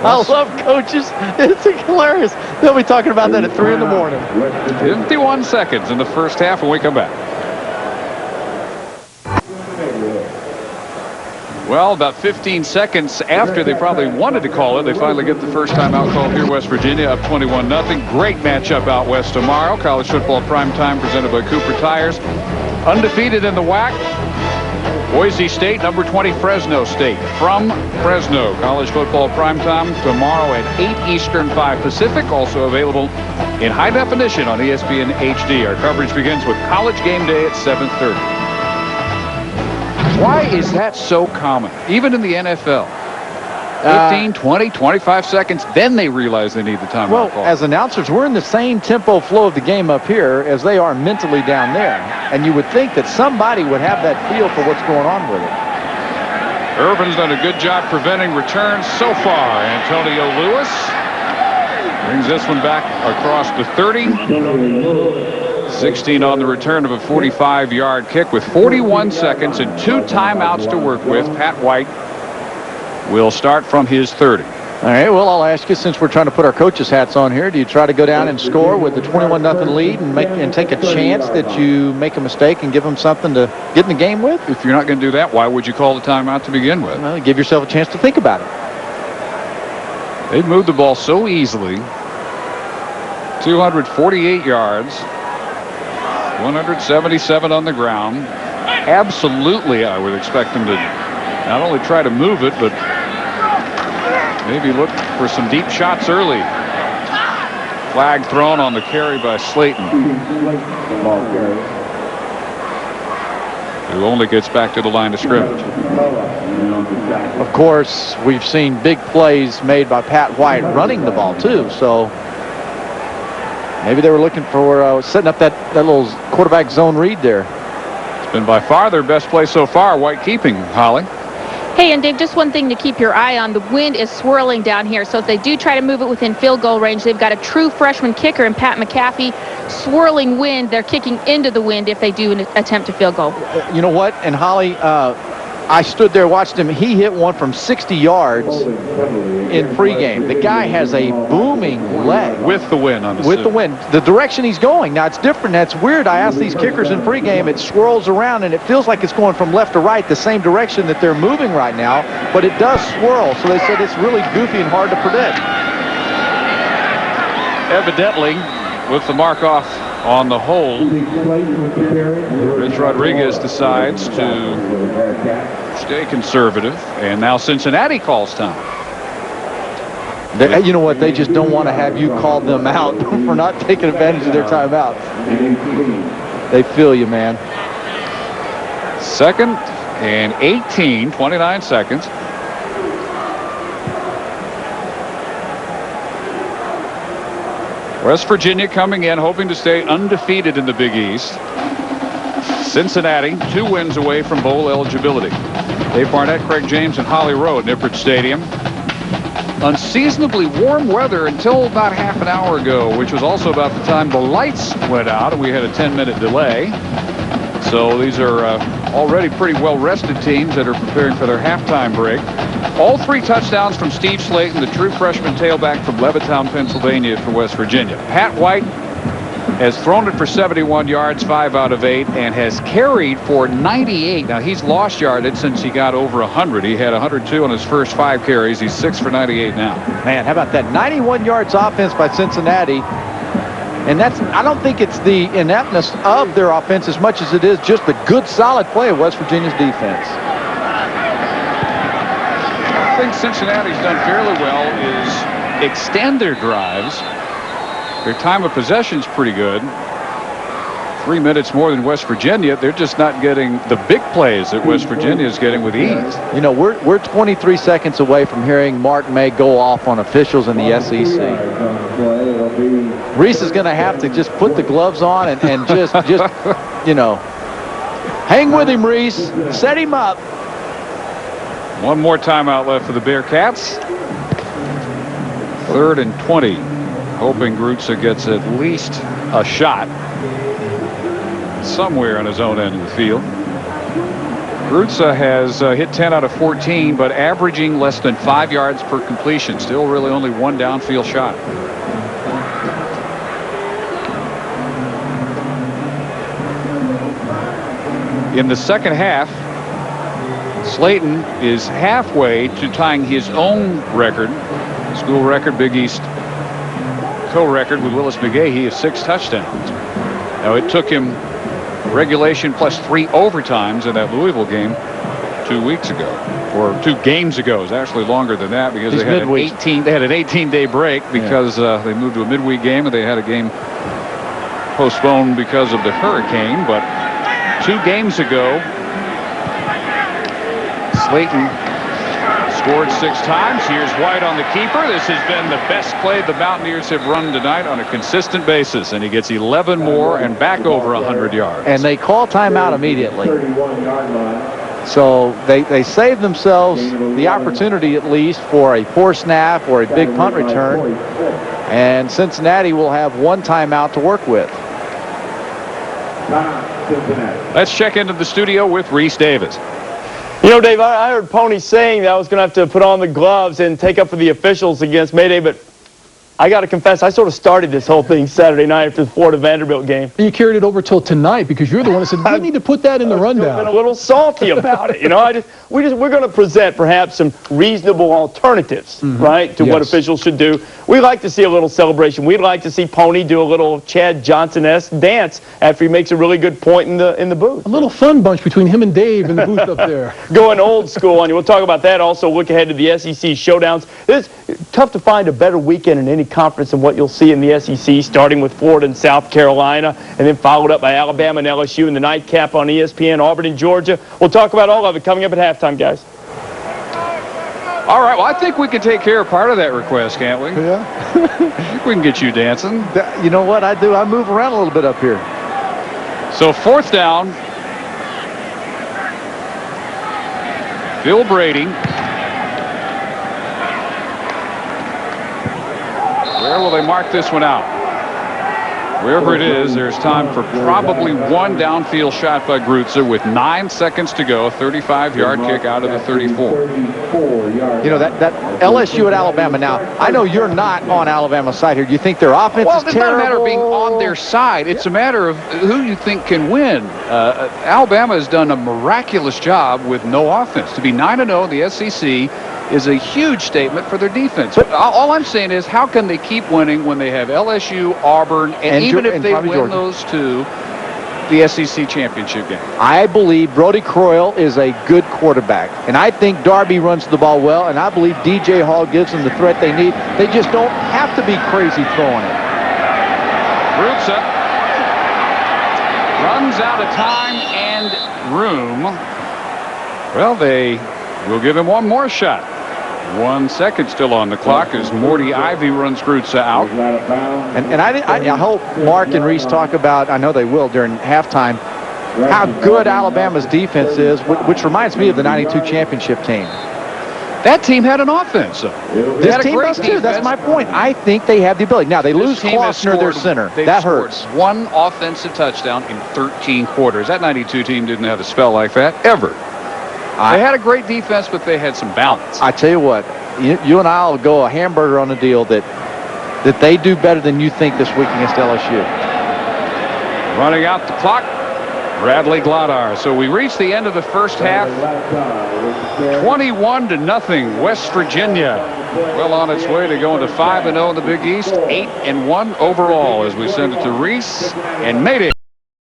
I love coaches. It's hilarious. They'll be talking about that at 3 in the morning. 51 seconds in the first half when we come back. Well, about 15 seconds after they probably wanted to call it, they finally get the first time out call here. West Virginia up 21-0. Great matchup out west tomorrow. College football prime time presented by Cooper Tires. Undefeated in the WAC. Boise State, number 20 Fresno State. From Fresno, college football prime time tomorrow at 8 Eastern, 5 Pacific. Also available in high definition on ESPN HD. Our coverage begins with College Game Day at 7:30. Why is that so common, even in the NFL? 15, 20, 25 seconds, then they realize they need the timeout well, call. As announcers, we're in the same tempo flow of the game up here as they are mentally down there. And you would think that somebody would have that feel for what's going on with it. Irvin's done a good job preventing returns so far. Antonio Lewis brings this one back across the 30. 16 on the return of a 45-yard kick with 41 seconds and 2 timeouts to work with. Pat White will start from his 30. All right, well, I'll ask you, since we're trying to put our coaches' hats on here, do you try to go down and score with the 21-0 lead and take a chance that you make a mistake and give them something to get in the game with? If you're not going to do that, why would you call the timeout to begin with? Well, give yourself a chance to think about it. They've moved the ball so easily. 248 yards. 177 on the ground. Absolutely, I would expect them to not only try to move it, but maybe look for some deep shots early. Flag thrown on the carry by Slayton, who only gets back to the line of scrimmage. Of course, we've seen big plays made by Pat White running the ball, too, so maybe they were looking for setting up that little quarterback zone read there. It's been by far their best play so far. White keeping, Holly. Hey, and Dave, just one thing to keep your eye on. The wind is swirling down here, so if they do try to move it within field goal range, they've got a true freshman kicker in Pat McAfee. Swirling wind, they're kicking into the wind if they do attempt a field goal. You know what? And Holly, I stood there, watched him. He hit one from 60 yards in pregame. The guy has a booming leg. With the wind on the With the wind. The direction he's going. Now, it's different. That's weird. I asked these kickers in pregame. It swirls around, and it feels like it's going from left to right, the same direction that they're moving right now. But it does swirl. So they said it's really goofy and hard to predict. Evidently, with the mark off on the hold, Rich Rodriguez decides to stay conservative, and now Cincinnati calls time. You know what? They just don't want to have you call them out for not taking advantage of their timeout. They feel you, man. 2nd and 18, 29 seconds. West Virginia coming in, hoping to stay undefeated in the Big East. Cincinnati, 2 wins away from bowl eligibility. Dave Barnett, Craig James, and Holly Rowe at Nippert Stadium. Unseasonably warm weather until about half an hour ago, which was also about the time the lights went out, and we had a 10-minute delay. So these are already pretty well-rested teams that are preparing for their halftime break. All 3 touchdowns from Steve Slayton, the true freshman tailback from Levittown, Pennsylvania for West Virginia. Pat White has thrown it for 71 yards, 5 out of 8, and has carried for 98. Now, he's lost yardage since he got over 100. He had 102 on his first 5 carries. He's 6 for 98 now. Man, how about that? 91 yards offense by Cincinnati. And that's, I don't think it's the ineptness of their offense as much as it is just the good, solid play of West Virginia's defense. I think Cincinnati's done fairly well is extend their drives. Their time of possession's pretty good. 3 minutes more than West Virginia. They're just not getting the big plays that West Virginia is getting with ease. You know, we're 23 seconds away from hearing Mark May go off on officials in the SEC. Reese is going to have to just put the gloves on and just you know, hang with him, Reese. Set him up. One more timeout left for the Bearcats. 3rd and 20. Hoping Grutza gets at least a shot somewhere on his own end of the field. Grutza has hit 10 out of 14, but averaging less than 5 yards per completion. Still really only one downfield shot. In the second half, Slayton is halfway to tying his own record, school record, Big East co-record with Willis McGahee of 6 touchdowns. Now, it took him regulation plus 3 overtimes in that Louisville game 2 weeks ago, or 2 games ago. It's actually longer than that because they had an 18-day break because they moved to a midweek game and they had a game postponed because of the hurricane. But 2 games ago, Slayton scored 6 times. Here's White on the keeper. This has been the best play the Mountaineers have run tonight on a consistent basis, and he gets 11 more and back over 100 yards. And they call timeout immediately. So they save themselves the opportunity at least for a poor snap or a big punt return. And Cincinnati will have 1 timeout to work with. Let's check into the studio with Reese Davis. You know, Dave, I heard Pony saying that I was going to have to put on the gloves and take up for the officials against Mayday, but I got to confess, I sort of started this whole thing Saturday night after the Florida-Vanderbilt game. You carried it over till tonight because you're the one that said, we need to put that in the rundown. I've been a little salty about it. You know, we're going to present perhaps some reasonable alternatives, right, to what officials should do. We like to see a little celebration. We'd like to see Pony do a little Chad Johnson-esque dance after he makes a really good point in the booth. A little fun bunch between him and Dave in the booth up there. Going old school on you. We'll talk about that. Also, look ahead to the SEC showdowns. It's tough to find a better weekend in any conference than what you'll see in the SEC, starting with Florida and South Carolina, and then followed up by Alabama and LSU in the nightcap on ESPN, Auburn and Georgia. We'll talk about all of it coming up at halftime, guys. All right, well, I think we can take care of part of that request, can't we? Yeah. We can get you dancing. You know what I do? I move around a little bit up here. So 4th down. Bill Brady. Where will they mark this one out? Wherever it is, there's time for probably 1 downfield shot by Grutza with 9 seconds to go. 35-yard kick out of the 34. You know, that LSU at Alabama. Now, I know you're not on Alabama's side here. Do you think their offense is terrible? Well, it's not a matter of being on their side. It's a matter of who you think can win. Alabama has done a miraculous job with no offense. To be 9-0 in the SEC is a huge statement for their defense. But all I'm saying is, how can they keep winning when they have LSU, Auburn, and even if they win Georgia. Those 2, the SEC championship game? I believe Brody Croyle is a good quarterback, and I think Darby runs the ball well, and I believe DJ Hall gives them the threat they need. They just don't have to be crazy throwing it. Grutza runs out of time and room. Well, they will give him 1 more shot. 1 second still on the clock as Morty Ivy runs Grutza out. And I hope Mark and Reese talk about, I know they will during halftime, how good Alabama's defense is, which reminds me of the '92 championship team. That team had an offense. This team does too. That's my point. I think they have the ability. Now, they lose Klossner, their center. That hurts. 1 offensive touchdown in 13 quarters. That '92 team didn't have a spell like that ever. They had a great defense, but they had some balance. I tell you what, you and I will go a hamburger on the deal that they do better than you think this week against LSU. Running out the clock, Bradley Glodar. So we reach the end of the first half. 21-0, West Virginia. Well on its way to going to 5-0 in the Big East, 8-1 overall as we send it to Reese and Mayday.